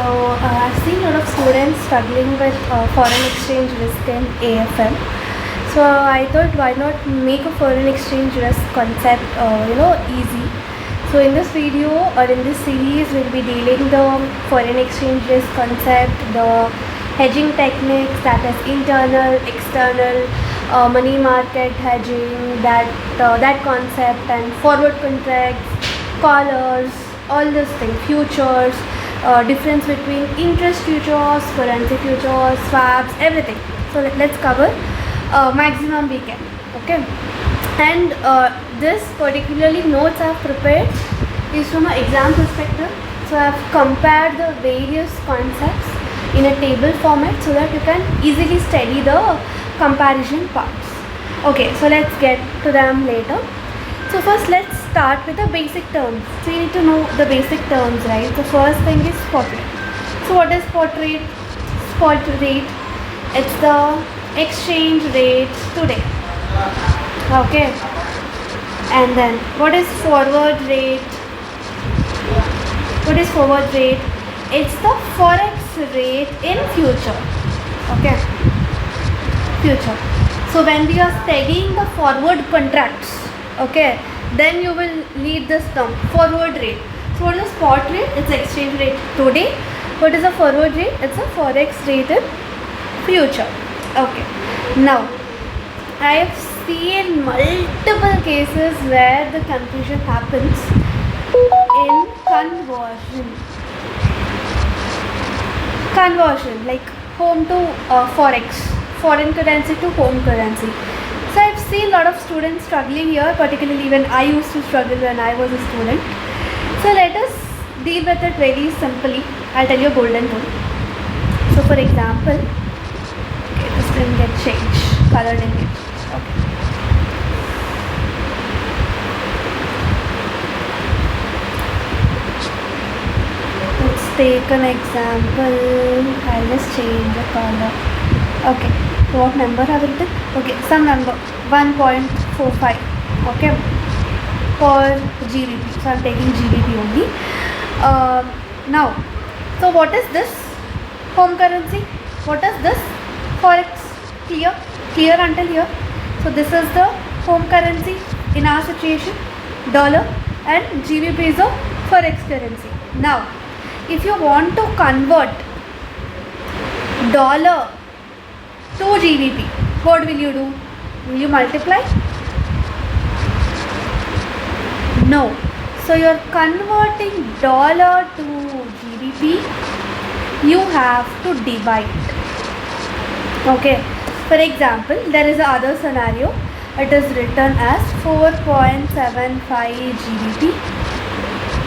I've seen a lot of students struggling with foreign exchange risk in AFM. So I thought, why not make a foreign exchange risk concept, easy. So in this video or in this series, we'll be dealing the foreign exchange risk concept, the hedging techniques, that is internal, external, money market hedging, that concept, and forward contracts, collars, all this thing, futures, difference between interest futures, currency futures, swaps, everything. So let's cover maximum we can. Okay, and this particularly notes I have prepared is from an exam perspective. So I have compared the various concepts in a table format so that you can easily study the comparison parts. Okay, so let's get to them later. So first let's start with the basic terms. So you need to know the basic terms, right? The first thing is spot rate. So what is spot rate? Spot rate, it's the exchange rate today. Okay. And then what is forward rate? What is forward rate? It's the forex rate in future. Okay. Future. So when we are studying the forward contracts, okay, then you will need this term, forward rate. So what is the spot rate? It's exchange rate today. What is the forward rate? It's a forex rate in future. Okay. Now, I have seen multiple cases where the confusion happens in conversion. Conversion, like home to forex, foreign currency to home currency. So I've seen a lot of students struggling here, particularly when I used to struggle when I was a student. So let us deal with it very simply. I'll tell you a golden rule. So for example, okay, this didn't get changed, color didn't get changed. Okay. Let's take an example. I'll just change the color. Okay. What number have I written? Okay, some number 1.45. Okay, for GBP. So I'm taking GBP only. Now, so what is this? Home currency. What is this? Forex. Clear? Clear until here? So this is the home currency in our situation, dollar, and GBP is a forex currency. Now, if you want to convert dollar to GBP, what will you do? Will you multiply? No. So you are converting dollar to GBP, you have to divide. Okay. For example, there is another scenario. It is written as 4.75 GBP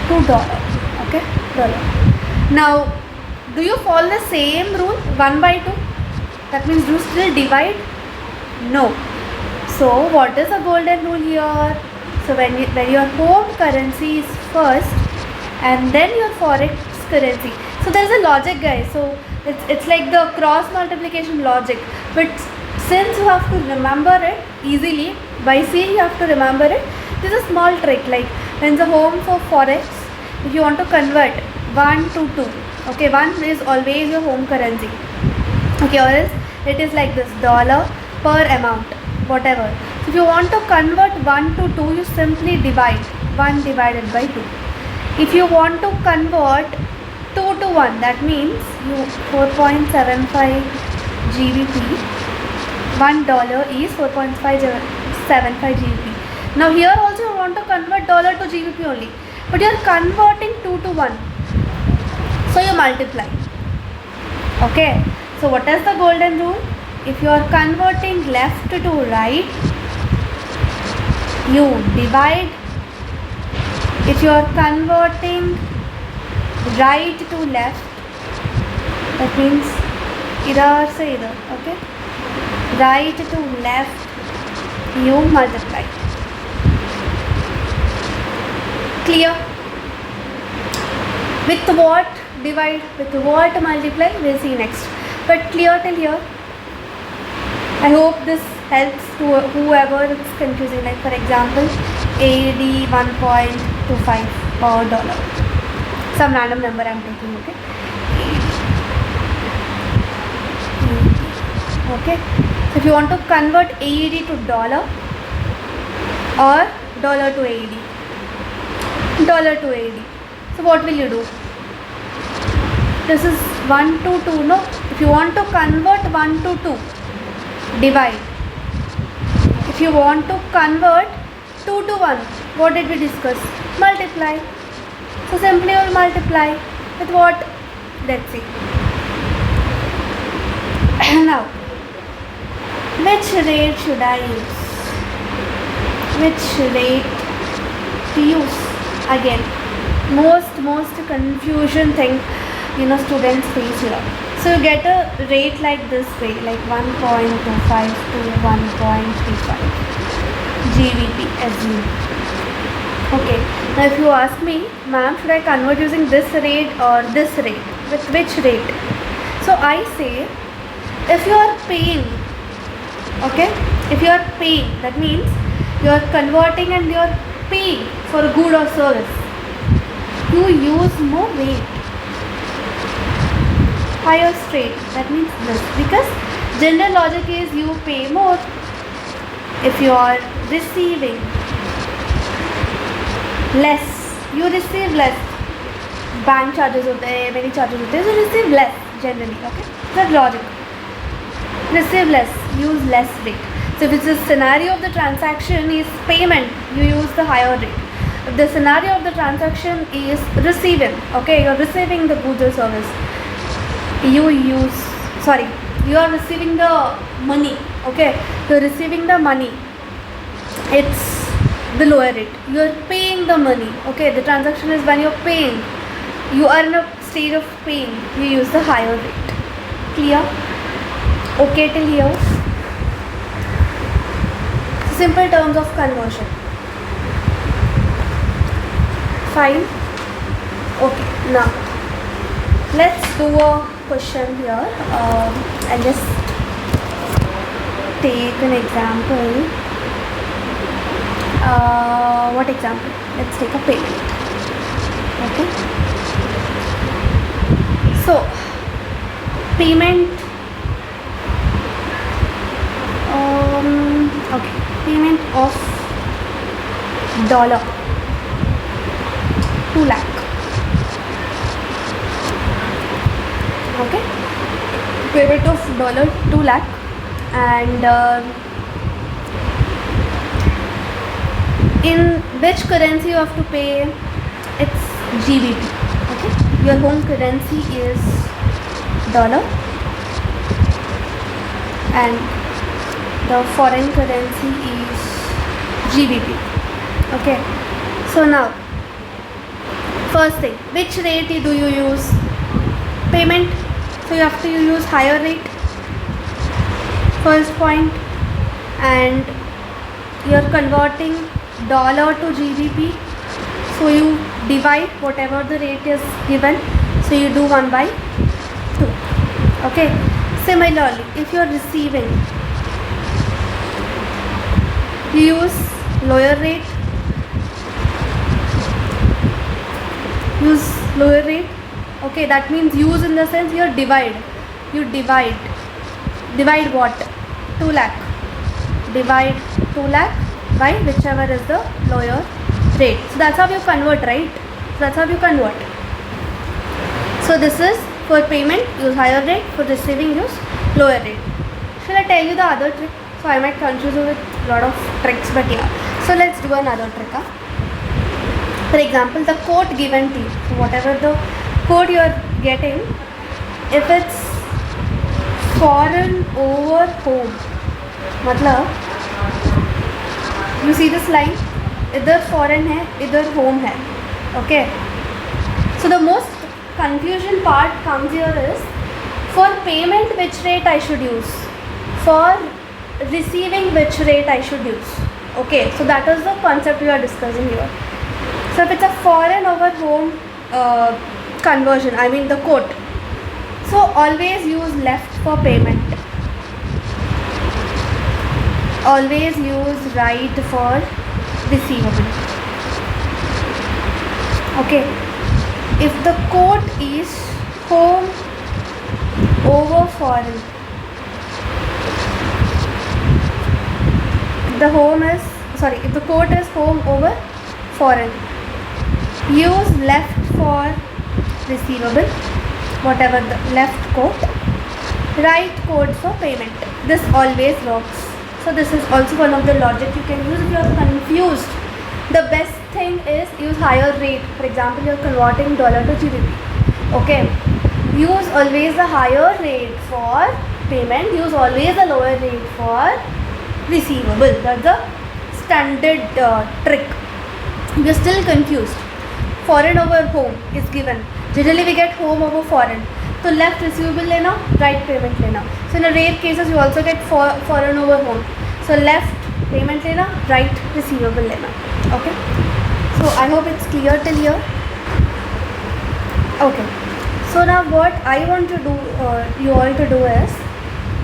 to dollar. Okay, dollar. Now, do you follow the same rule, 1/2? That means do you still divide? No. So what is the golden rule here? So when your home currency is first and then your forex currency. So there is a logic, guys. So it's like the cross multiplication logic. But since you have to remember it easily, by seeing you have to remember it. This is a small trick, like when the home for forex, if you want to convert 1 to 2. Okay, 1 is always your home currency. Okay, or else it is like this, dollar per amount, whatever. So if you want to convert 1 to 2, you simply divide 1 divided by 2. If you want to convert 2 to 1, that means you 4.75 GBP, $1 is 4.575 GBP. Now here also you want to convert dollar to GBP only, but you are converting 2 to 1. So you multiply. Okay. So what is the golden rule? If you are converting left to right, you divide. If you are converting right to left, that means idhar se idhar. Okay, right to left, you multiply. Clear? With what divide? With what multiply? We'll see next. But clear till here? I hope this helps to whoever it's confusing. Like for example, AED 1.25 dollar. Some random number I'm taking, okay? Okay, so if you want to convert AED to dollar or dollar to AED, so what will you do? This is 1 to 2, no? If you want to convert 1 to 2, divide. If you want to convert 2 to 1, what did we discuss? Multiply. So simply you will multiply with what? Let's see. Now, which rate should I use? Which rate to use? Again, most confusion thing, students face here. So you get a rate like this way, like 1.25 to 1.35 GBP assume. Okay, now if you ask me, ma'am, should I convert using this rate or this rate? With which rate? So I say, if you are paying, okay, if you are paying, that means you are converting and you are paying for a good or service, you use more rate. Highest rate, that means this, because general logic is you pay more if you are receiving less, you receive less. Bank charges hote hain, many charges hote hain, so receive less generally, okay? That logic. Receive less, use less rate. So if it's a scenario of the transaction is payment, you use the higher rate. If the scenario of the transaction is receiving, okay, you're receiving the goods or service, you are receiving the money, okay, you're receiving the money, it's the lower rate. You are paying the money, okay, the transaction is when you're paying, you are in a stage of paying, you use the higher rate. Clear? Okay till here? Simple terms of conversion. Fine? Okay, now let's do a question here. I'll just take an example. What example? Let's take a payment. Okay. So, payment. Okay. Payment of dollar 2 lakh. Okay. Payment of dollar 2 lakh and in which currency you have to pay? It's GBP. Okay, your home currency is dollar and the foreign currency is GBP. Okay, so now first thing, which rate do you use? Payment, so you have to use higher rate, first point, and you're converting dollar to GBP, so you divide whatever the rate is given, so you do 1/2. Okay, similarly if you are receiving, you use lower rate, okay, that means use in the sense you divide what? 2 lakh, divide 2 lakh by whichever is the lower rate. So that's how you convert, right? So this is for payment, use higher rate, for receiving use lower rate. Shall I tell you the other trick? So I might confuse you with a lot of tricks, but yeah. So let's do another trick. For example, the quote given to you, so whatever the quote you are getting, if it's foreign over home, matlab, you see this line, idhar foreign hai, idhar home hai, okay. So the most confusion part comes here is, for payment which rate I should use, for receiving which rate I should use, okay. So that is the concept we are discussing here. So if it's a foreign over home conversion, I mean the quote, so always use left for payment, always use right for receivable, okay. If the quote is home over foreign, if the quote is home over foreign, use left for receivable, whatever the left quote, right quote for payment. This always works. So this is also one of the logic you can use if you are confused. The best thing is use higher rate. For example, you are converting dollar to GBP. Okay, use always the higher rate for payment, use always the lower rate for receivable. That's the standard trick. You're still confused. Foreign over home is given. Generally we get home over foreign. So left receivable lena, right payment lena. So in a rare cases you also get foreign over home. So left payment lena, right receivable lena. Okay. So I hope it's clear till here. Okay. So now what I want to do, you all to do is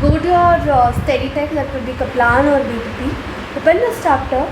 go to your study text, that could be Kaplan or BTP. Open this chapter.